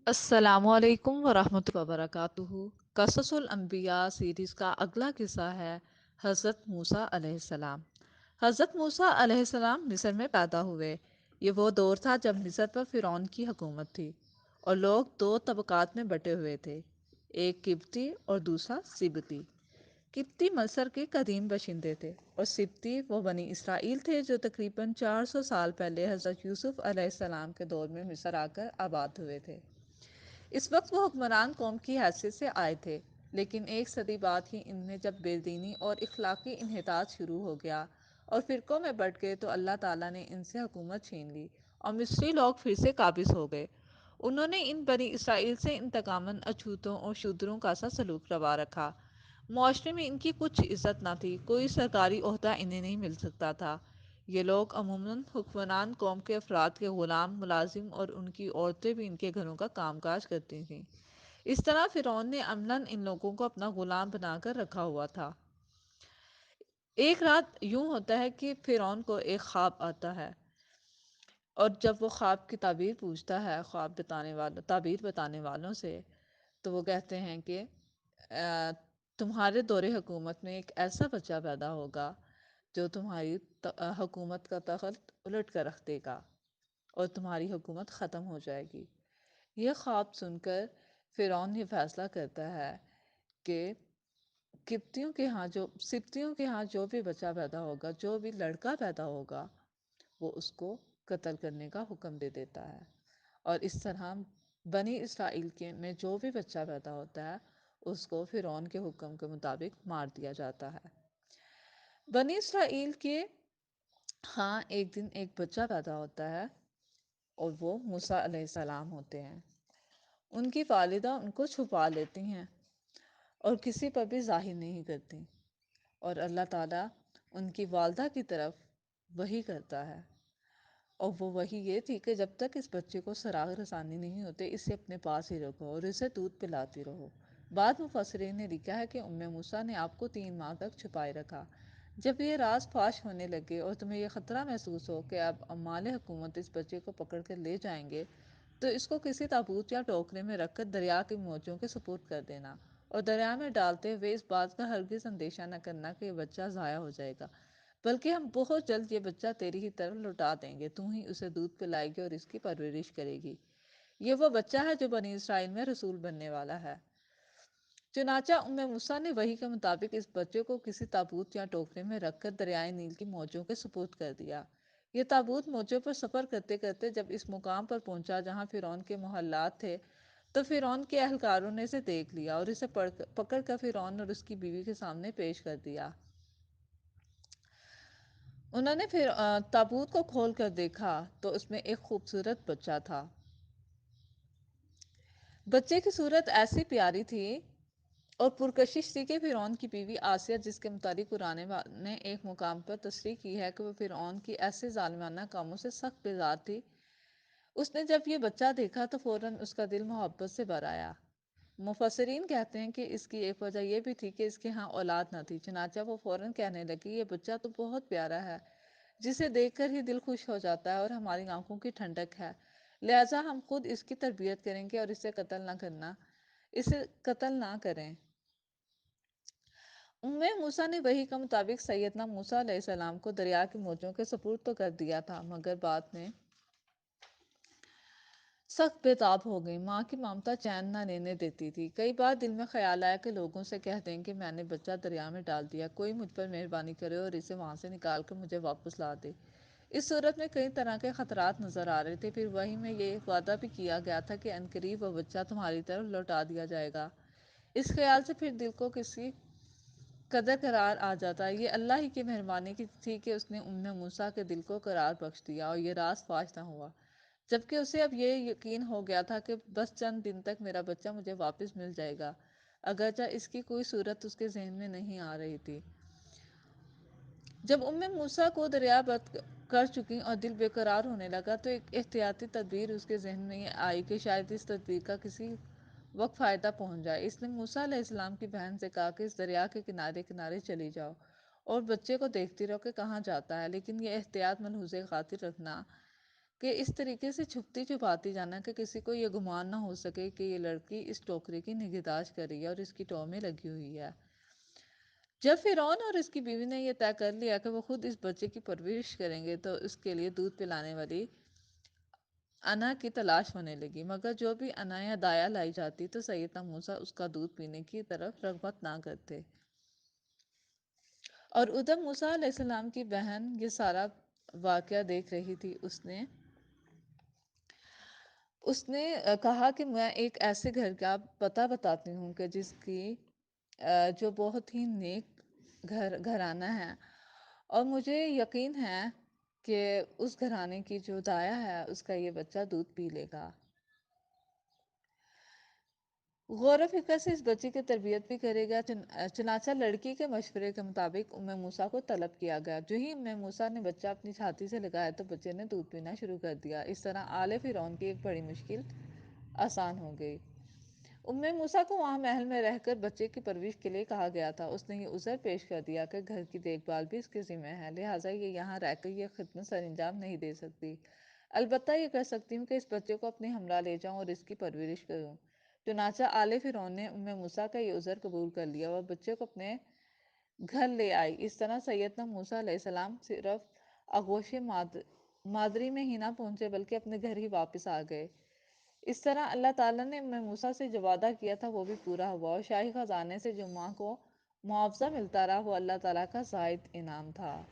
السلام علیکم ورحمۃ اللہ وبرکاتہ۔ قصص الانبیاء سیریز کا اگلا قصہ ہے حضرت موسیٰ علیہ السلام۔ حضرت موسیٰ علیہ السلام مصر میں پیدا ہوئے۔ یہ وہ دور تھا جب مصر پر فرعون کی حکومت تھی اور لوگ دو طبقات میں بٹے ہوئے تھے، ایک قبطی اور دوسرا سبطی۔ قبطی مصر کے قدیم باشندے تھے اور سبطی وہ بنی اسرائیل تھے جو تقریباً 400 سال پہلے حضرت یوسف علیہ السلام کے دور میں مصر آ کر آباد ہوئے تھے۔ اس وقت وہ حکمران قوم کی حیثیت سے آئے تھے، لیکن ایک صدی بعد ہی ان میں جب بے دینی اور اخلاقی انحطاط شروع ہو گیا اور فرقوں میں بٹ گئے تو اللہ تعالیٰ نے ان سے حکومت چھین لی اور مصری لوگ پھر سے قابض ہو گئے۔ انہوں نے ان بنی اسرائیل سے انتقاماً اچھوتوں اور شودروں کا سا سلوک روا رکھا۔ معاشرے میں ان کی کچھ عزت نہ تھی، کوئی سرکاری عہدہ انہیں نہیں مل سکتا تھا۔ یہ لوگ عموماً حکمران قوم کے افراد کے غلام، ملازم اور ان کی عورتیں بھی ان کے گھروں کا کام کاج کرتی تھیں۔ اس طرح فرعون نے عملاً ان لوگوں کو اپنا غلام بنا کر رکھا ہوا تھا۔ ایک رات یوں ہوتا ہے کہ فرعون کو ایک خواب آتا ہے، اور جب وہ خواب کی تعبیر پوچھتا ہے تعبیر بتانے والوں سے، تو وہ کہتے ہیں کہ تمہارے دور حکومت میں ایک ایسا بچہ پیدا ہوگا جو تمہاری حکومت کا تخت الٹ کر رکھ دے گا اور تمہاری حکومت ختم ہو جائے گی۔ یہ خواب سن کر فرعون یہ فیصلہ کرتا ہے کہ سبتیوں کے ہاں جو بھی بچہ پیدا ہوگا، جو بھی لڑکا پیدا ہوگا، وہ اس کو قتل کرنے کا حکم دے دیتا ہے، اور اس طرح بنی اسرائیل میں جو بھی بچہ پیدا ہوتا ہے اس کو فرعون کے حکم کے مطابق مار دیا جاتا ہے۔ بنی اسرائیل کے ہاں ایک دن ایک بچہ پیدا ہوتا ہے اور وہ موسیٰ علیہ السلام ہوتے ہیں۔ ان کی والدہ ان کو چھپا لیتی ہیں اور کسی پر بھی ظاہر نہیں کرتی، اور اللہ تعالیٰ ان کی والدہ کی طرف وحی کرتا ہے، اور وہ وحی یہ تھی کہ جب تک اس بچے کو سراغ رسانی نہیں ہوتے اسے اپنے پاس ہی رکھو اور اسے دودھ پلاتی رہو۔ بعد مفسرین نے لکھا ہے کہ موسیٰ نے آپ کو 3 ماہ تک چھپائے رکھا۔ جب یہ راز فاش ہونے لگے اور تمہیں یہ خطرہ محسوس ہو کہ اب عمال حکومت اس بچے کو پکڑ کر لے جائیں گے، تو اس کو کسی تابوت یا ٹوکرے میں رکھ کر دریا کی موجوں کے سپرد کر دینا، اور دریا میں ڈالتے ہوئے اس بات کا ہرگز اندیشہ نہ کرنا کہ یہ بچہ ضائع ہو جائے گا، بلکہ ہم بہت جلد یہ بچہ تیری ہی طرف لوٹا دیں گے، تو ہی اسے دودھ پلائے گی اور اس کی پرورش کرے گی۔ یہ وہ بچہ ہے جو بنی اسرائیل میں رسول بننے والا ہے۔ چنانچہ موسیٰ نے وحی کے مطابق اس بچے کو کسی تابوت یا ٹوکرے میں رکھ کر دریائے نیل کی موجوں کے سپرد کر دیا۔ یہ تابوت موجوں پر سفر کرتے کرتے جب اس مقام پر پہنچا جہاں فرعون کے محلات تھے، تو فرعون کے اہلکاروں نے اسے دیکھ لیا اور اسے پکڑ کر فرعون اور اس کی بیوی کے سامنے پیش کر دیا۔ انہوں نے پھر تابوت کو کھول کر دیکھا تو اس میں ایک خوبصورت بچہ تھا۔ بچے کی صورت ایسی پیاری تھی اور پرکشش تھی کہ فرعون کی بیوی آسیہ، جس کے متعلق قرآن نے ایک مقام پر تصریح کی ہے کہ وہ فرعون کی ایسے ظالمانہ کاموں سے سخت بیزار تھی، اس نے جب یہ بچہ دیکھا تو فوراً اس کا دل محبت سے بھر آیا۔ مفسرین کہتے ہیں کہ اس کی ایک وجہ یہ بھی تھی کہ اس کے ہاں اولاد نہ تھی، چنانچہ وہ فوراً کہنے لگی یہ بچہ تو بہت پیارا ہے، جسے دیکھ کر ہی دل خوش ہو جاتا ہے اور ہماری آنکھوں کی ٹھنڈک ہے، لہٰذا ہم خود اس کی تربیت کریں گے اور اسے قتل نہ کریں۔ موسیٰ نے وحی کے مطابق سیدنا موسیٰ علیہ السلام کو دریا کی موجوں کے سپرد تو کر دیا تھا، مگر بعد میں سخت بے تاب ہو گئی۔ ماں کی ممتا چین نہ لینے دیتی تھی۔ کئی بار دل میں خیال آیا کہ لوگوں سے کہہ دیں کہ میں نے بچہ دریا میں ڈال دیا، کوئی مجھ پر مہربانی کرے اور اسے وہاں سے نکال کر مجھے واپس لا دے۔ اس صورت میں کئی طرح کے خطرات نظر آ رہے تھے۔ پھر وحی میں یہ وعدہ بھی کیا گیا تھا کہ عنقریب وہ بچہ تمہاری طرف لوٹا دیا جائے گا۔ اس خیال سے پھر دل کو کسی قدر قرار آ جاتا ہے۔ یہ اللہ ہی کی مہربانی کی تھی کہ اس نے موسیٰ کے دل کو قرار بخش دیا اور یہ راز فاش نہ ہوا، جبکہ اسے اب یہ یقین ہو گیا تھا کہ بس چند دن تک میرا بچہ مجھے واپس مل جائے گا، اگرچہ اس کی کوئی صورت اس کے ذہن میں نہیں آ رہی تھی۔ جب موسیٰ کو دریا بند کر چکی اور دل بے قرار ہونے لگا تو ایک احتیاطی تدبیر اس کے ذہن میں یہ آئی کہ شاید اس تدبیر کا کسی وقت فائدہ پہنچ جائے۔ اس نے موسیٰ علیہ السلام کی بہن سے کہا کہ اس دریا کے کنارے کنارے چلی جاؤ اور بچے کو دیکھتی رہو کہ کہاں جاتا ہے، لیکن یہ احتیاط ملحوظ خاطر رکھنا کہ اس طریقے سے چھپتی چھپاتی جانا کہ کسی کو یہ گمان نہ ہو سکے کہ یہ لڑکی اس ٹوکرے کی نگہداشت کر رہی ہے اور اس کی ٹو میں لگی ہوئی ہے۔ جب فرعون اور اس کی بیوی نے یہ طے کر لیا کہ وہ خود اس بچے کی پرورش کریں گے تو اس کے لیے دودھ پلانے والی انا کی تلاش ہونے لگی، مگر جو بھی انا یا دایا لائی جاتی تو سیدنا موسیٰ اس کا دودھ پینے کی طرف رغبت نہ کرتے۔ اور ادھر موسیٰ علیہ السلام کی بہن یہ سارا واقعہ دیکھ رہی تھی۔ اس نے کہا کہ میں ایک ایسے گھر کا پتہ بتاتی ہوں کہ جس کی جو بہت ہی نیک گھرانہ ہے، اور مجھے یقین ہے کہ اس گھرانے کی جو دایا ہے اس کا یہ بچہ دودھ پی لے گا۔ غور و فکر سے اس بچے کی تربیت بھی کرے گا۔ چنانچہ لڑکی کے مشورے کے مطابق ام موسیٰ کو طلب کیا گیا۔ جو ہی ام موسیٰ نے بچہ اپنی چھاتی سے لگایا تو بچے نے دودھ پینا شروع کر دیا۔ اس طرح آل فرعون کی ایک بڑی مشکل آسان ہو گئی۔ ام موسیٰ کو وہاں محل میں رہ کر بچے کی پرورش کے لیے کہا گیا تھا۔ اس نے یہ عذر پیش کر دیا کہ گھر کی دیکھ بھال بھی اس کے ذمہ ہے، لہٰذا یہ یہاں رہ کر یہ خدمت سر انجام نہیں دے سکتی۔ البتہ یہ کر سکتی ہوں کہ اس بچے کو اپنے ہمراہ لے جاؤں اور اس کی پرورش کروں۔ چنانچہ آل فرعون نے ام موسیٰ کا یہ عذر قبول کر لیا اور بچے کو اپنے گھر لے آئی۔ اس طرح سیدنا موسیٰ علیہ السلام صرف آغوش مادری میں ہی نہ پہنچے بلکہ اپنے گھر ہی واپس آ گئے۔ اس طرح اللہ تعالیٰ نے ام موسیٰ سے جو وعدہ کیا تھا وہ بھی پورا ہوا، اور شاہی خزانے سے جو ماں کو معاوضہ ملتا رہا وہ اللہ تعالیٰ کا زائد انعام تھا۔